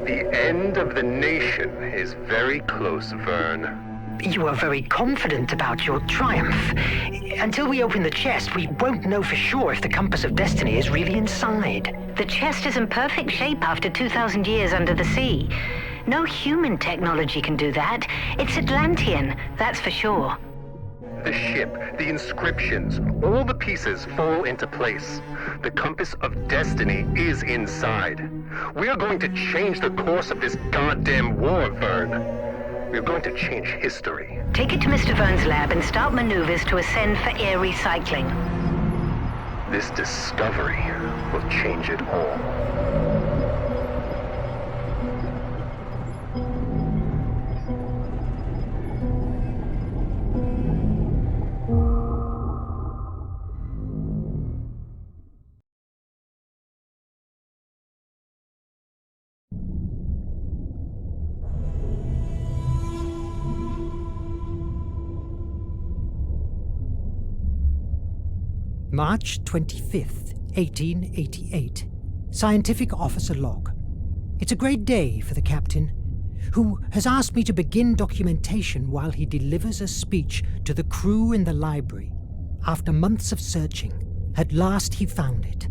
The end of the nation is very close, Verne. You are very confident about your triumph. Until we open the chest, we won't know for sure if the compass of destiny is really inside. The chest is in perfect shape after 2,000 years under the sea. No human technology can do that. It's Atlantean, that's for sure. The ship, the inscriptions, all the pieces fall into place. The compass of destiny is inside. We are going to change the course of this goddamn war, Verne. We're going to change history. Take it to Mr. Verne's lab and start maneuvers to ascend for air recycling. This discovery will change it all. March 25th, 1888. Scientific Officer Log. It's a great day for the captain, who has asked me to begin documentation while he delivers a speech to the crew in the library. After months of searching, at last he found it.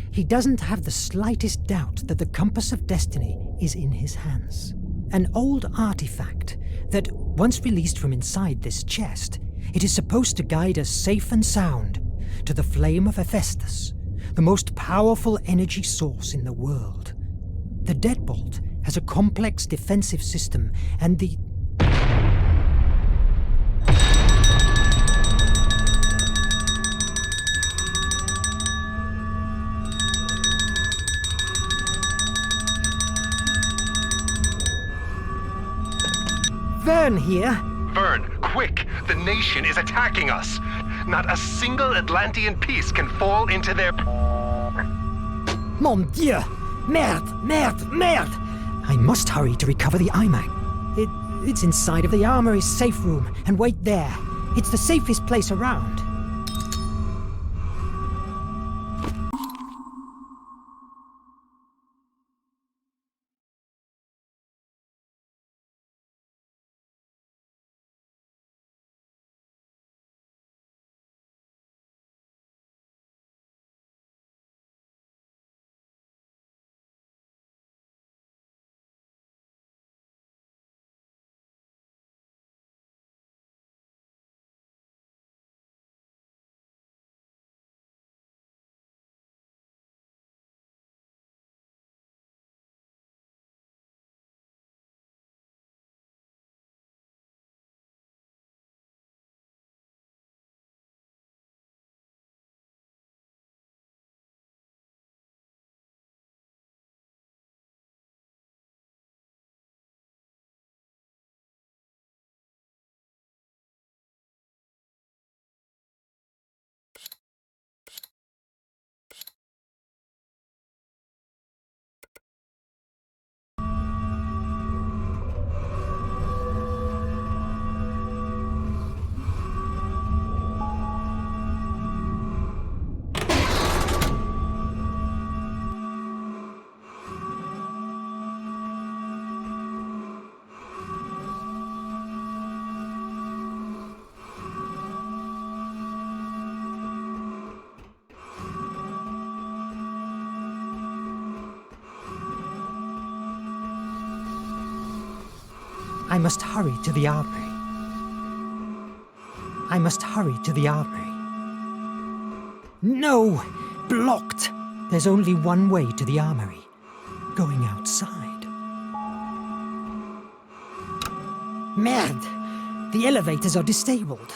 He doesn't have the slightest doubt that the compass of destiny is in his hands. An old artifact that, once released from inside this chest, it is supposed to guide us safe and sound to the flame of Hephaestus, the most powerful energy source in the world. The deadbolt has a complex defensive system, and the... Verne here. Verne, quick! The nation is attacking us! Not a single Atlantean piece can fall into their... Mon Dieu! Merde! Merde! Merde! I must hurry to recover the iMac. It's inside of the armory's safe room, and wait there. It's the safest place around. I must hurry to the armory. I must hurry to the armory. No! Blocked! There's only one way to the armory. Going outside. Merde! The elevators are disabled.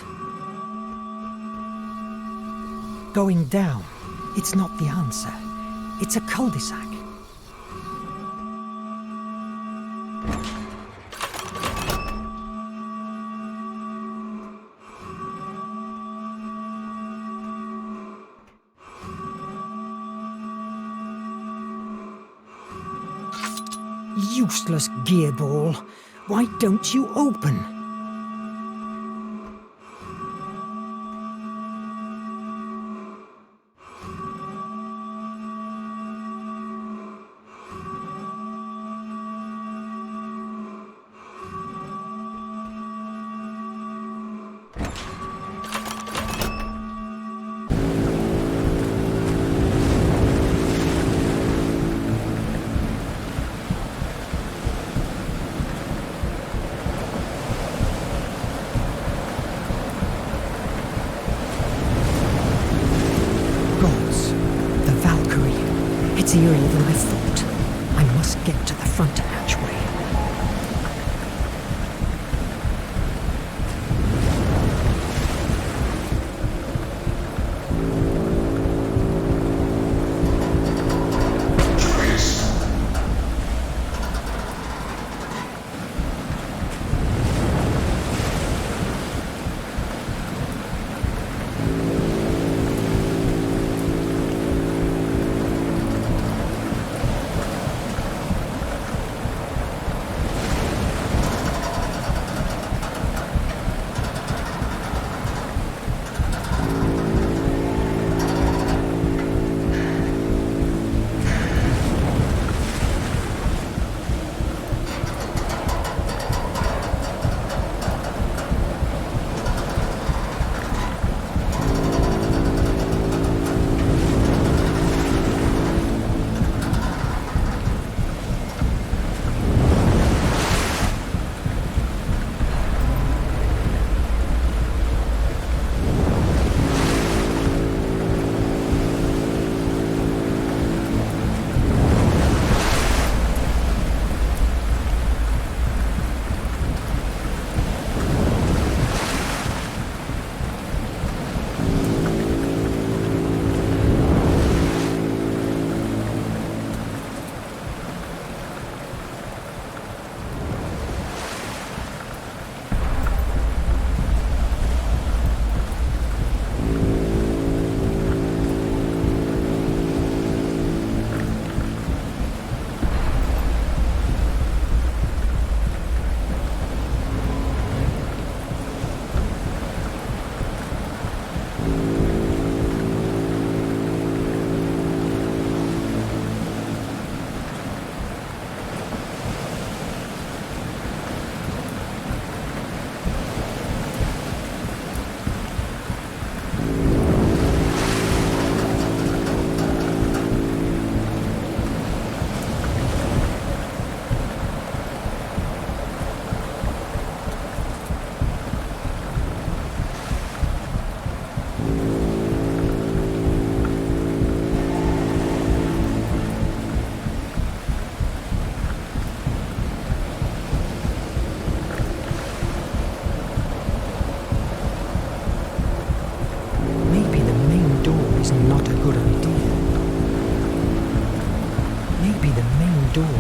Going down. It's not the answer. It's a cul-de-sac. Useless gearball. Why don't you open? It's eerier than I thought. I must get to the front hatchway.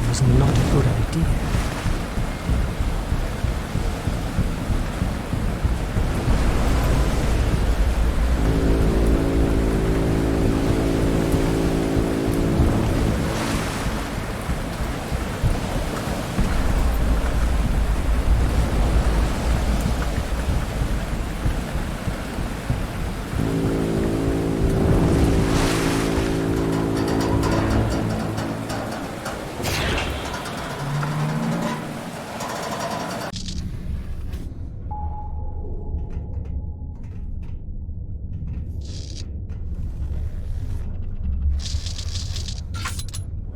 Was not a good idea.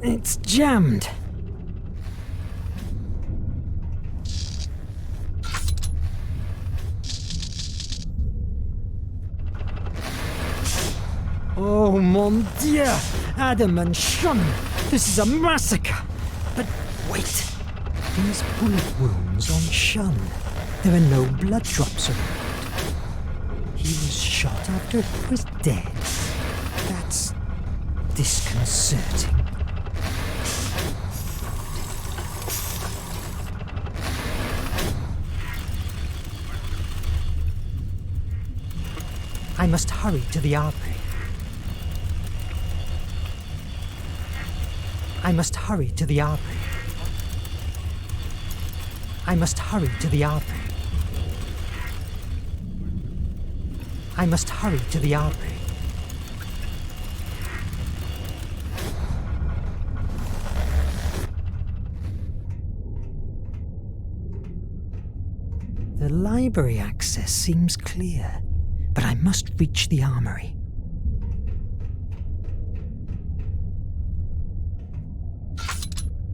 It's jammed. Oh, mon Dieu! Adam and Sean! This is a massacre! But wait! These bullet wounds on Sean. There are no blood drops around. He was shot after he was dead. That's disconcerting. I must hurry to the armory. I must hurry to the armory. I must hurry to the armory. I must hurry to the armory. The library access seems clear, but I must reach the armory.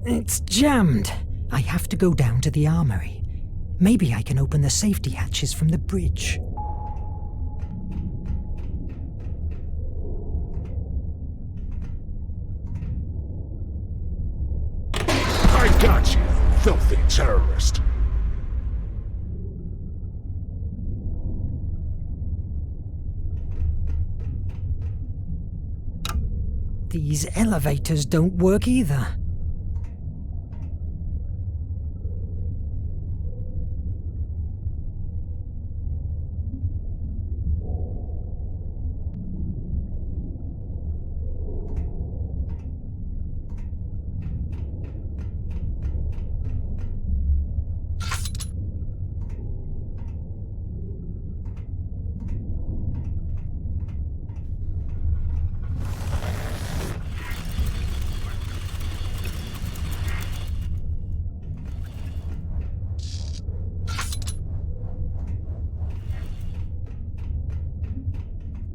It's jammed. I have to go down to the armory. Maybe I can open the safety hatches from the bridge. I got you, filthy terrorist. These elevators don't work either.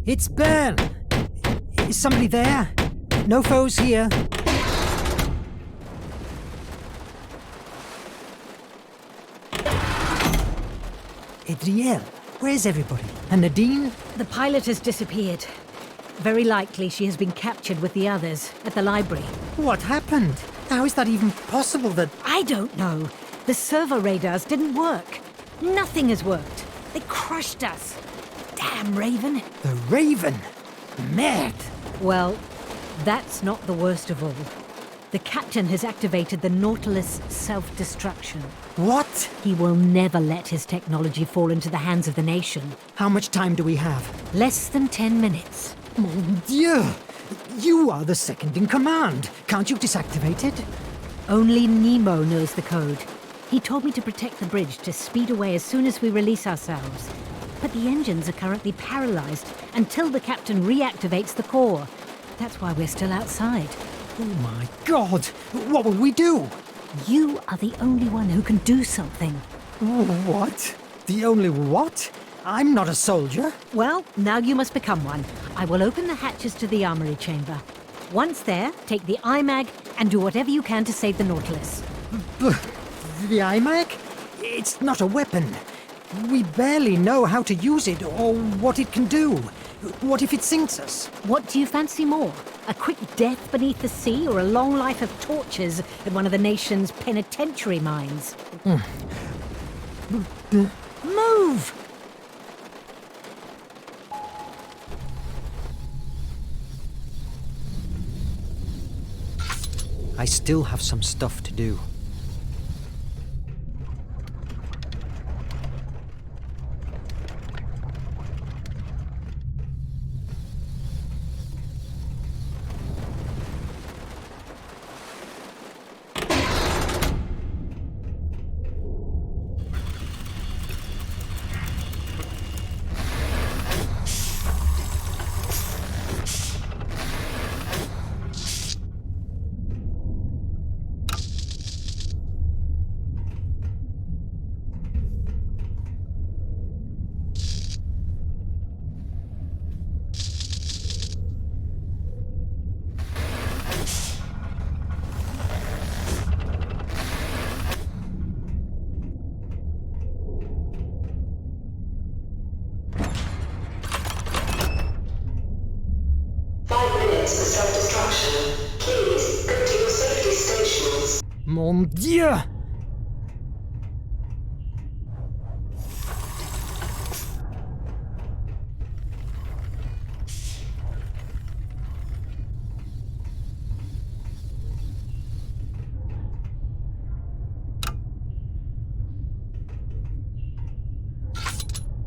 It's Verne! Is somebody there? No foes here. Adriel, where's everybody? And Nadine? The pilot has disappeared. Very likely she has been captured with the others at the library. What happened? How is that even possible that... I don't know. The servo radars didn't work. Nothing has worked. They crushed us. Damn Raven. The Raven? Mad! Well, that's not the worst of all. The captain has activated the Nautilus self-destruction. What? He will never let his technology fall into the hands of the nation. How much time do we have? Less than 10 minutes. Mon Dieu! You are the second in command. Can't you disactivate it? Only Nemo knows the code. He told me to protect the bridge to speed away as soon as we release ourselves. But the engines are currently paralyzed until the captain reactivates the core. That's why we're still outside. Oh my God! What will we do? You are the only one who can do something. What? The only what? I'm not a soldier. Well, now you must become one. I will open the hatches to the armory chamber. Once there, take the IMAG and do whatever you can to save the Nautilus. The IMAG? It's not a weapon. We barely know how to use it or what it can do. What if it sinks us? What do you fancy more? A quick death beneath the sea or a long life of tortures at one of the nation's penitentiary mines? Move! I still have some stuff to do. Mon Dieu!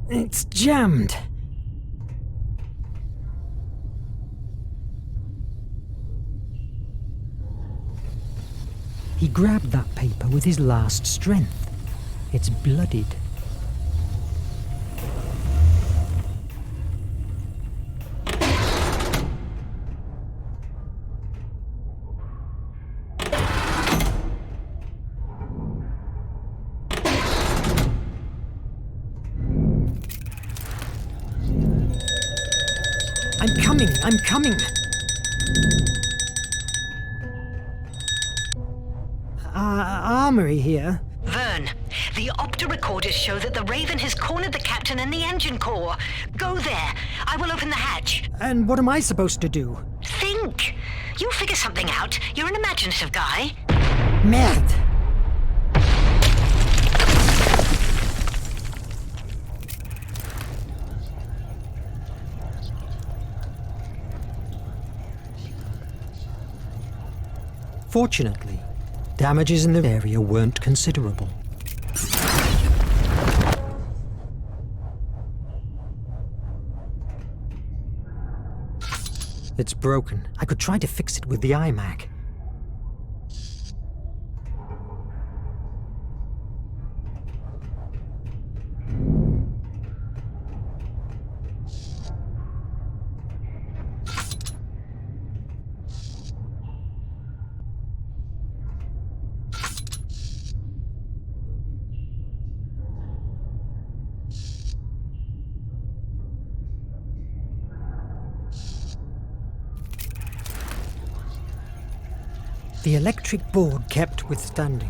It's jammed. He grabbed that paper with his last strength. It's bloodied. I'm coming! Armory here. Verne, the opta recorders show that the Raven has cornered the captain and the engine core. Go there. I will open the hatch. And what am I supposed to do? Think. You'll figure something out. You're an imaginative guy. Merde! Fortunately, damages in the area weren't considerable. It's broken. I could try to fix it with the iMac. The electric board kept withstanding.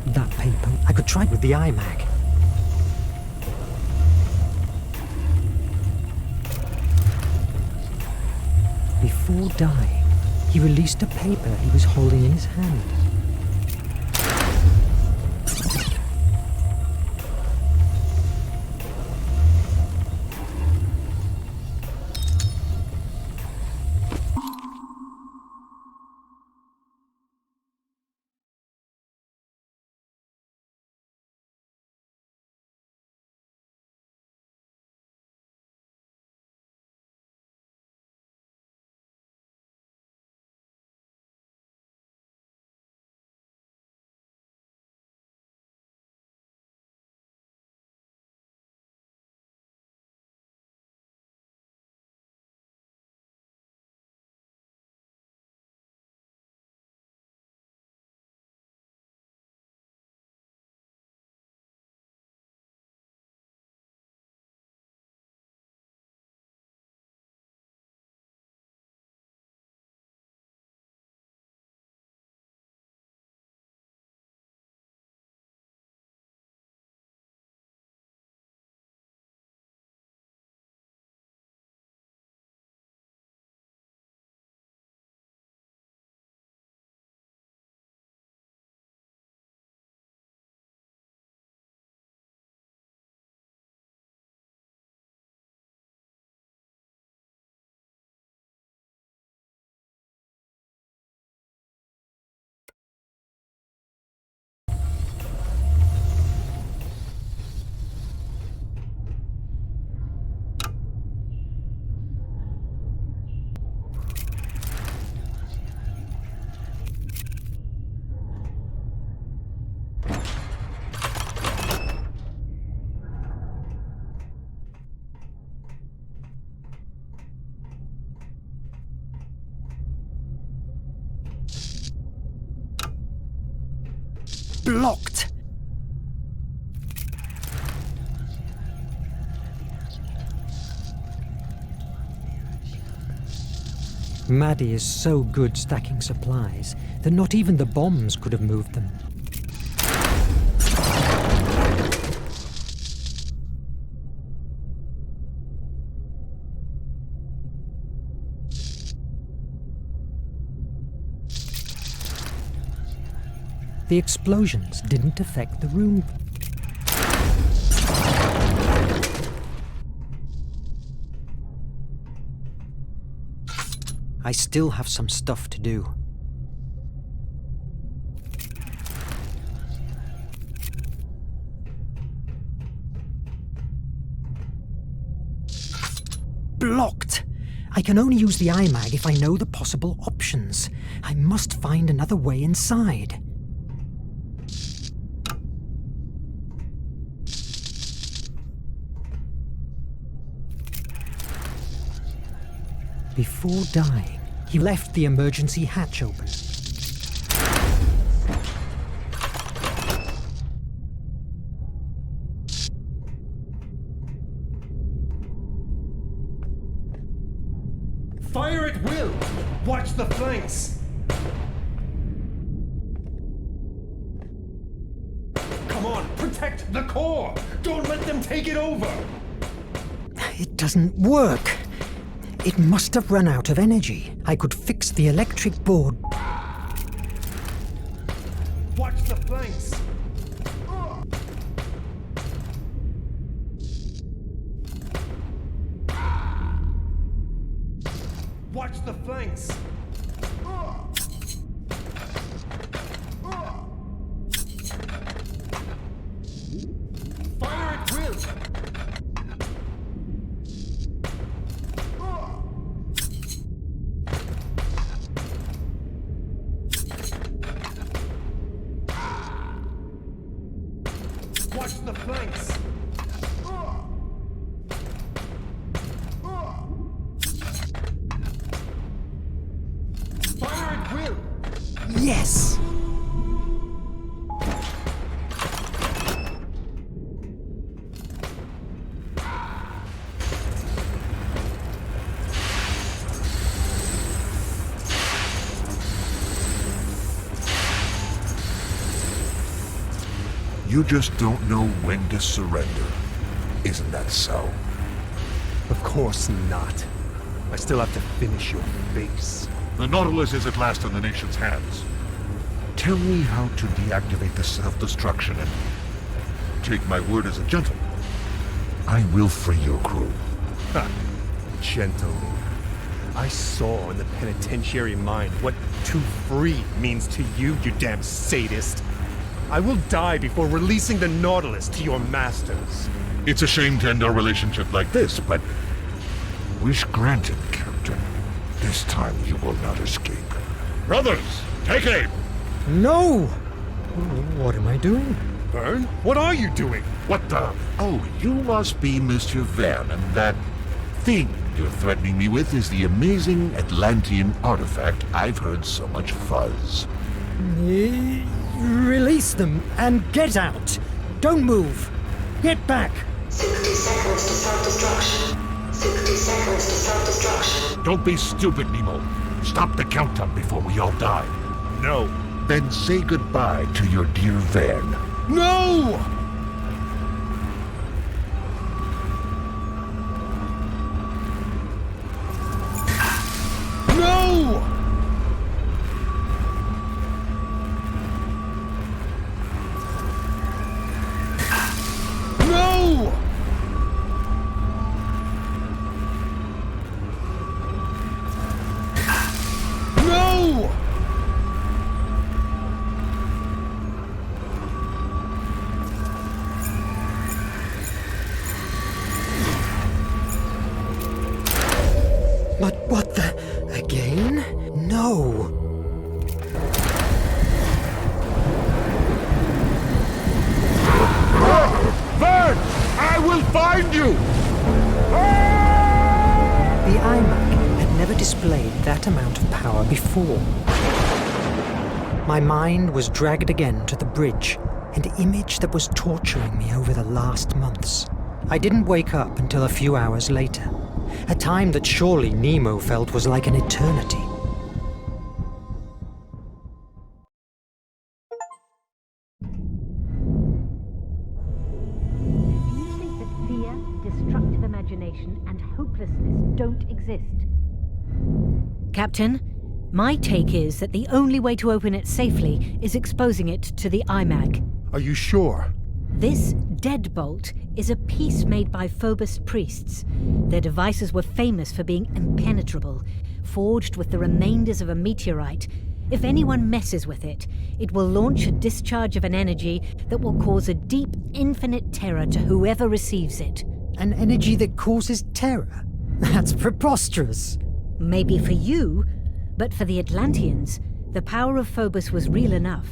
That paper. I could try it with the iMac. Before dying, he released a paper he was holding in his hand. Blocked! Maddie is so good stacking supplies that not even the bombs could have moved them. The explosions didn't affect the room. I still have some stuff to do. blocked. I can only use the iMag if I know the possible options. I must find another way inside. Before dying, he left the emergency hatch open. Fire at will! Watch the flanks! Come on, protect the core! Don't let them take it over! It doesn't work. It must have run out of energy. I could fix the electric board. Watch the flanks! Watch the flanks! Fire at will! Watch the flanks! Fire at will! Yes! You just don't know when to surrender. Isn't that so? Of course not. I still have to finish your face. The Nautilus is at last in the nation's hands. Tell me how to deactivate the self-destruction and take my word as a gentleman. I will free your crew. Ha! Gentleman. I saw in the penitentiary mind what to free means to you, you damn sadist. I will die before releasing the Nautilus to your masters. It's a shame to end our relationship like this, but wish granted, Captain. This time you will not escape. Brothers, take aim! No! What am I doing? Verne, what are you doing? What the? Oh, you must be Mr. Verne, and that thing you're threatening me with is the amazing Atlantean artifact I've heard so much fuzz. Release them and get out! Don't move! Get back! 60 seconds to self-destruction. 60 seconds to self-destruction. Don't be stupid, Nemo. Stop the countdown before we all die. No. Then say goodbye to your dear Verne. No! No! No! No! But what the... again? No. Verne! I will find you! The iMac had never displayed that amount of power before. My mind was dragged again to the bridge, an image that was torturing me over the last months. I didn't wake up until a few hours later, a time that surely Nemo felt was like an eternity. You think that fear, destructive imagination, and hopelessness don't exist? Captain, my take is that the only way to open it safely is exposing it to the iMag. Are you sure? This deadbolt is a piece made by Phobos priests. Their devices were famous for being impenetrable, forged with the remainders of a meteorite. If anyone messes with it, it will launch a discharge of an energy that will cause a deep, infinite terror to whoever receives it. An energy that causes terror? That's preposterous. Maybe for you, but for the Atlanteans, the power of Phobos was real enough.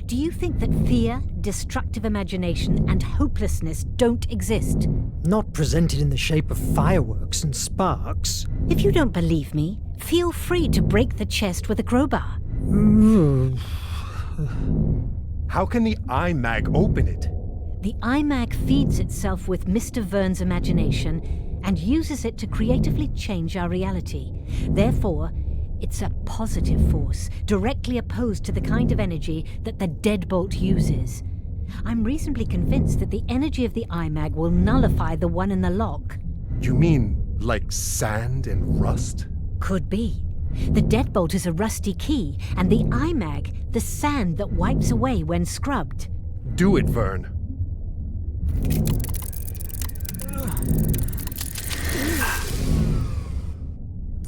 Do you think that fear, destructive imagination, and hopelessness don't exist? Not presented in the shape of fireworks and sparks. If you don't believe me, feel free to break the chest with a crowbar. How can the IMAG open it? The IMAG feeds itself with Mr. Verne's imagination and uses it to creatively change our reality. Therefore, it's a positive force, directly opposed to the kind of energy that the deadbolt uses. I'm reasonably convinced that the energy of the IMAG will nullify the one in the lock. You mean like sand and rust? Could be. The deadbolt is a rusty key, and the IMAG, the sand that wipes away when scrubbed. Do it, Verne.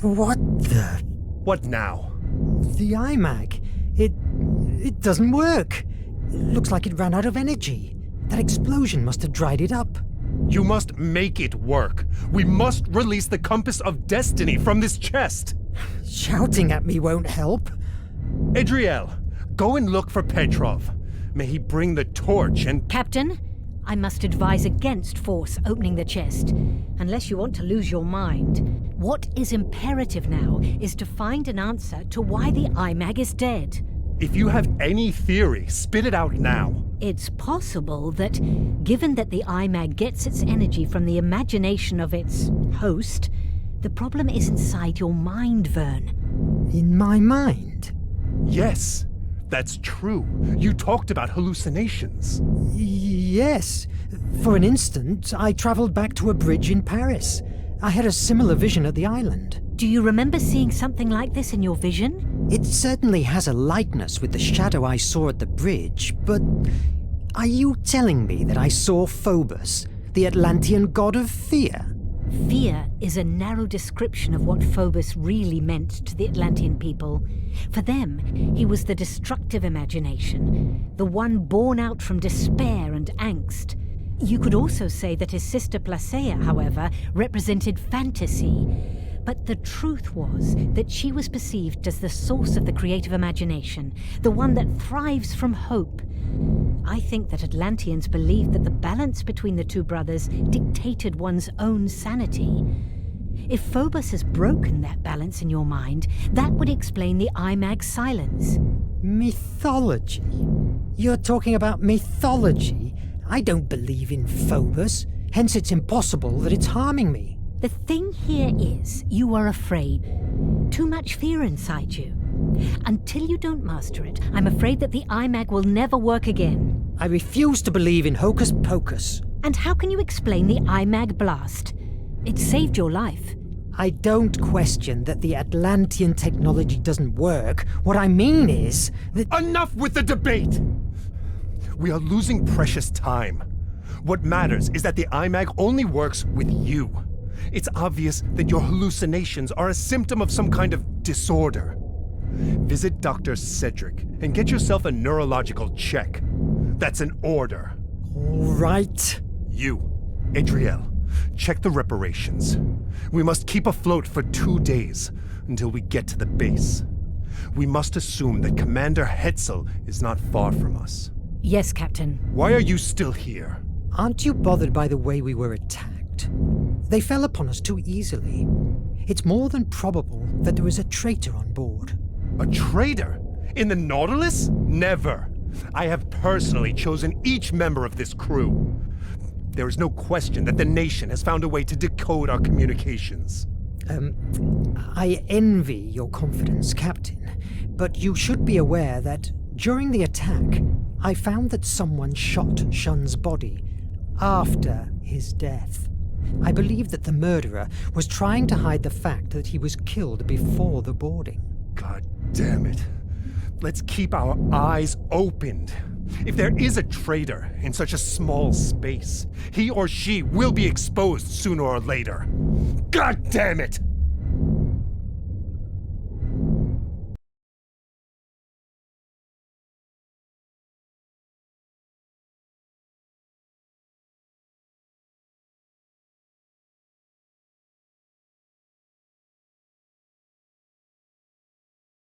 What the... What now? The IMAG. It doesn't work. It looks like it ran out of energy. That explosion must have dried it up. You must make it work. We must release the compass of destiny from this chest. Shouting at me won't help. Adriel, go and look for Petrov. May he bring the torch and... Captain, I must advise against force opening the chest, unless you want to lose your mind. What is imperative now is to find an answer to why the IMAG is dead. If you have any theory, spit it out now. It's possible that, given that the IMAG gets its energy from the imagination of its host, the problem is inside your mind, Verne. In my mind? Yes, that's true. You talked about hallucinations. Yes. For an instant, I traveled back to a bridge in Paris. I had a similar vision at the island. Do you remember seeing something like this in your vision? It certainly has a likeness with the shadow I saw at the bridge, but are you telling me that I saw Phobos, the Atlantean god of fear? Fear is a narrow description of what Phobos really meant to the Atlantean people. For them, he was the destructive imagination, the one born out from despair and angst. You could also say that his sister Placea, however, represented fantasy. But the truth was that she was perceived as the source of the creative imagination, the one that thrives from hope. I think that Atlanteans believed that the balance between the two brothers dictated one's own sanity. If Phobos has broken that balance in your mind, that would explain the IMAG's silence. Mythology? You're talking about mythology? I don't believe in Phobos, hence it's impossible that it's harming me. The thing here is, you are afraid. Too much fear inside you. Until you don't master it, I'm afraid that the IMAG will never work again. I refuse to believe in hocus pocus. And how can you explain the IMAG blast? It saved your life. I don't question that the Atlantean technology doesn't work. What I mean is that... Enough with the debate! We are losing precious time. What matters is that the IMAG only works with you. It's obvious that your hallucinations are a symptom of some kind of disorder. Visit Dr. Cedric and get yourself a neurological check. That's an order. All right. You, Adriel, check the reparations. We must keep afloat for 2 days until we get to the base. We must assume that Commander Hetzel is not far from us. Yes, Captain. Why are you still here? Aren't you bothered by the way we were attacked? They fell upon us too easily. It's more than probable that there was a traitor on board. A traitor? In the Nautilus? Never. I have personally chosen each member of this crew. There is no question that the nation has found a way to decode our communications. I envy your confidence, Captain, but you should be aware that during the attack, I found that someone shot Shun's body after his death. I believe that the murderer was trying to hide the fact that he was killed before the boarding. God damn it. Let's keep our eyes opened. If there is a traitor in such a small space, he or she will be exposed sooner or later. God damn it!